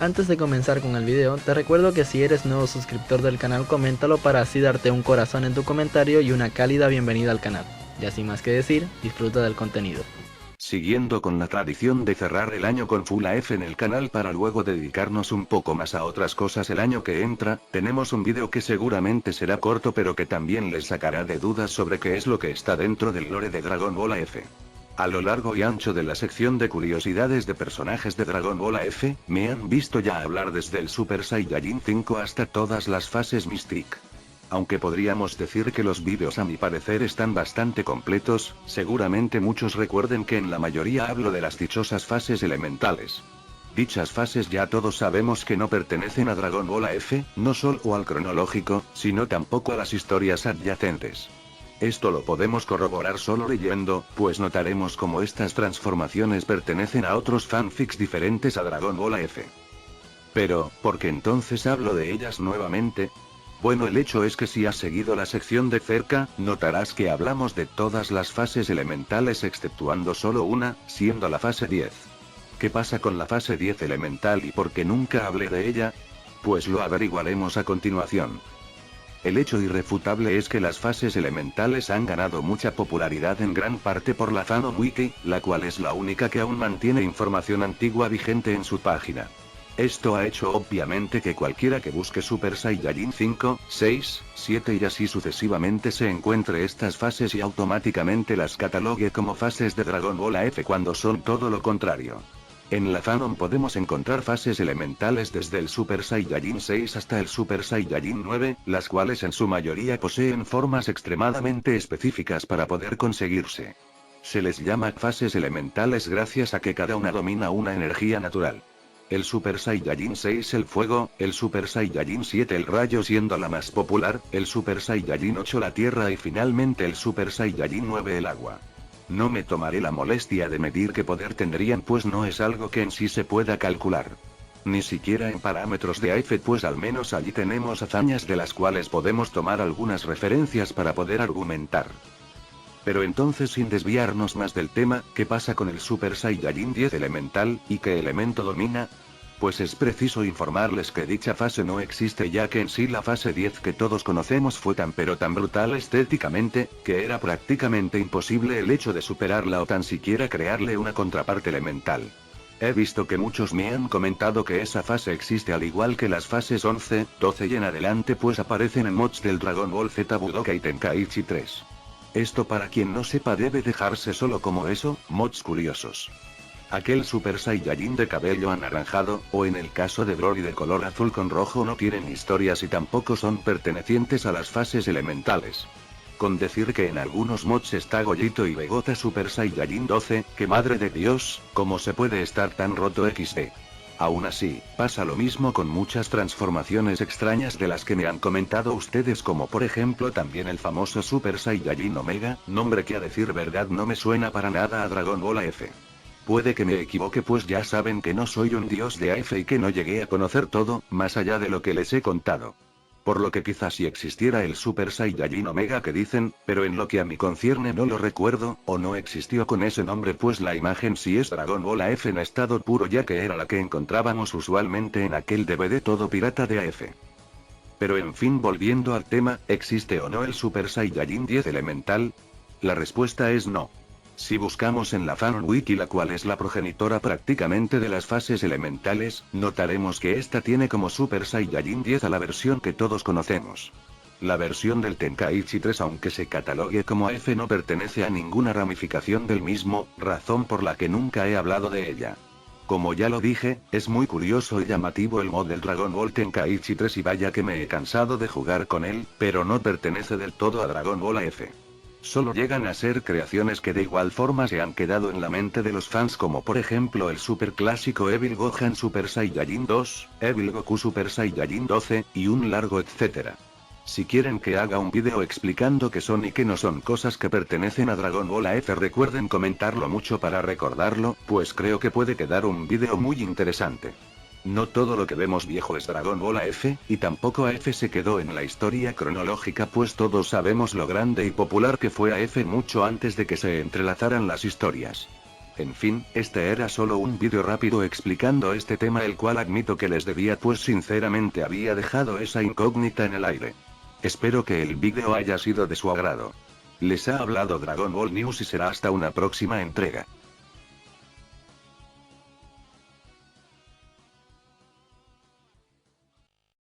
Antes de comenzar con el video, te recuerdo que si eres nuevo suscriptor del canal, coméntalo para así darte un corazón en tu comentario y una cálida bienvenida al canal. Y sin más que decir, disfruta del contenido. Siguiendo con la tradición de cerrar el año con Full AF en el canal para luego dedicarnos un poco más a otras cosas el año que entra, tenemos un vídeo que seguramente será corto pero que también les sacará de dudas sobre qué es lo que está dentro del lore de Dragon Ball AF. A lo largo y ancho de la sección de curiosidades de personajes de Dragon Ball AF, me han visto ya hablar desde el Super Saiyajin 5 hasta todas las fases Mystic. Aunque podríamos decir que los vídeos a mi parecer están bastante completos, seguramente muchos recuerden que en la mayoría hablo de las dichosas fases elementales. Dichas fases ya todos sabemos que no pertenecen a Dragon Ball AF, no solo al cronológico, sino tampoco a las historias adyacentes. Esto lo podemos corroborar solo leyendo, pues notaremos cómo estas transformaciones pertenecen a otros fanfics diferentes a Dragon Ball AF. Pero, ¿por qué entonces hablo de ellas nuevamente? Bueno, el hecho es que si has seguido la sección de cerca, notarás que hablamos de todas las fases elementales exceptuando solo una, siendo la fase 10. ¿Qué pasa con la fase 10 elemental y por qué nunca hablé de ella? Pues lo averiguaremos a continuación. El hecho irrefutable es que las fases elementales han ganado mucha popularidad en gran parte por la Fanon Wiki, la cual es la única que aún mantiene información antigua vigente en su página. Esto ha hecho obviamente que cualquiera que busque Super Saiyajin 5, 6, 7 y así sucesivamente se encuentre estas fases y automáticamente las catalogue como fases de Dragon Ball AF cuando son todo lo contrario. En la Fanon podemos encontrar fases elementales desde el Super Saiyajin 6 hasta el Super Saiyajin 9, las cuales en su mayoría poseen formas extremadamente específicas para poder conseguirse. Se les llama fases elementales gracias a que cada una domina una energía natural. El Super Saiyajin 6 el fuego, el Super Saiyajin 7 el rayo siendo la más popular, el Super Saiyajin 8 la tierra y finalmente el Super Saiyajin 9 el agua. No me tomaré la molestia de medir qué poder tendrían pues no es algo que en sí se pueda calcular. Ni siquiera en parámetros de AF pues al menos allí tenemos hazañas de las cuales podemos tomar algunas referencias para poder argumentar. Pero entonces sin desviarnos más del tema, ¿qué pasa con el Super Saiyajin 10 elemental, y qué elemento domina? Pues es preciso informarles que dicha fase no existe ya que en sí la fase 10 que todos conocemos fue tan pero tan brutal estéticamente, que era prácticamente imposible el hecho de superarla o tan siquiera crearle una contraparte elemental. He visto que muchos me han comentado que esa fase existe al igual que las fases 11, 12 y en adelante pues aparecen en mods del Dragon Ball Z Budokai Tenkaichi 3. Esto para quien no sepa debe dejarse solo como eso, mods curiosos. Aquel Super Saiyajin de cabello anaranjado, o en el caso de Broly de color azul con rojo no tienen historias y tampoco son pertenecientes a las fases elementales. Con decir que en algunos mods está Gollito y Vegeta Super Saiyajin 12, que madre de Dios, ¿cómo se puede estar tan roto XD? Aún así, pasa lo mismo con muchas transformaciones extrañas de las que me han comentado ustedes como por ejemplo también el famoso Super Saiyajin Omega, nombre que a decir verdad no me suena para nada a Dragon Ball AF. Puede que me equivoque pues ya saben que no soy un dios de AF y que no llegué a conocer todo, más allá de lo que les he contado. Por lo que quizás si existiera el Super Saiyajin Omega que dicen, pero en lo que a mí concierne no lo recuerdo, o no existió con ese nombre pues la imagen sí es Dragon Ball AF en estado puro ya que era la que encontrábamos usualmente en aquel DVD todo pirata de AF. Pero en fin volviendo al tema, ¿existe o no el Super Saiyajin 10 elemental? La respuesta es no. Si buscamos en la Fanon Wiki la cual es la progenitora prácticamente de las fases elementales, notaremos que esta tiene como Super Saiyajin 10 a la versión que todos conocemos. La versión del Tenkaichi 3 aunque se catalogue como AF no pertenece a ninguna ramificación del mismo, razón por la que nunca he hablado de ella. Como ya lo dije, es muy curioso y llamativo el mod del Dragon Ball Tenkaichi 3 y vaya que me he cansado de jugar con él, pero no pertenece del todo a Dragon Ball AF. Solo llegan a ser creaciones que de igual forma se han quedado en la mente de los fans como por ejemplo el super clásico Evil Gohan Super Saiyajin 2, Evil Goku Super Saiyajin 12, y un largo etcétera. Si quieren que haga un vídeo explicando qué son y qué no son cosas que pertenecen a Dragon Ball AF recuerden comentarlo mucho para recordarlo, pues creo que puede quedar un vídeo muy interesante. No todo lo que vemos viejo es Dragon Ball AF, y tampoco AF se quedó en la historia cronológica pues todos sabemos lo grande y popular que fue AF mucho antes de que se entrelazaran las historias. En fin, este era solo un vídeo rápido explicando este tema, el cual admito que les debía, pues sinceramente había dejado esa incógnita en el aire. Espero que el vídeo haya sido de su agrado. Les ha hablado Dragon Ball News y será hasta una próxima entrega.